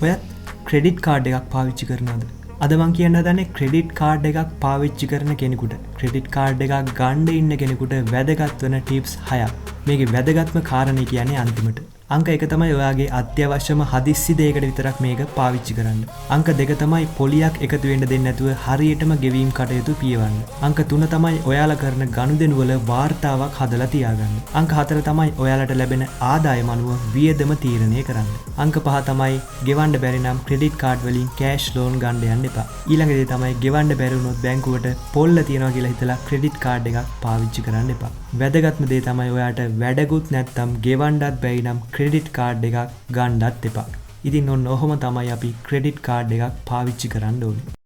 ඔයත් credit card එකක් පාවිච්චි කරනවද? අද මං කියන්න හදන්නේ ක්‍රෙඩිට් කාඩ් එකක් පාවිච්චි කරන කෙනෙකුට ක්‍රෙඩිට් කාඩ් එකක් ගන්න ඉන්න කෙනෙකුට වැදගත් වෙන ටිප්ස් 6ක්. මේකේ වැදගත්ම කාරණේ කියන්නේ අන්තිමට. අංක 1 තමයි ඔයාගේ අත්‍යවශ්‍යම හදිස්සි දෙයකට විතරක් මේක පාවිච්චි කරන්න. අංක 2 තමයි පොලියක් එකතු වෙන්න දෙන්නේ නැතුව හරියටම ගෙවීම් කටයුතු පියවන්න. අංක 3 තමයි ඔයාලා කරන ගනුදෙනු වල වාර්තාවක් හදලා තියාගන්න. අංක 4 තමයි ඔයාලට ලැබෙන ආදායම අනුව වියදම තීරණය කරන්න. අංක 5 තමයි ගෙවන්න බැරි නම් ක්‍රෙඩිට් කාඩ් වලින් කෑෂ් ලෝන් ගන්න යන්න එපා. ඊළඟ දේ තමයි ගෙවන්න බැරි වුණොත් බැංකුවට පොල්ල තියනවා කියලා හිතලා ක්‍රෙඩිට් කාඩ් එකක් පාවිච්චි කරන්න එපා. වැදගත්ම දේ තමයි ඔයාට වැඩකුත් නැත්නම් ගෙවන්නත් බැයි නම් ක්‍රෙඩිට් කාඩ් එකක් ගන්නත් එපා. ඉතින් ඔන්න ඔහොම තමයි අපි ක්‍රෙඩිට් කාඩ් එකක් පාවිච්චි කරන්න ඕනේ.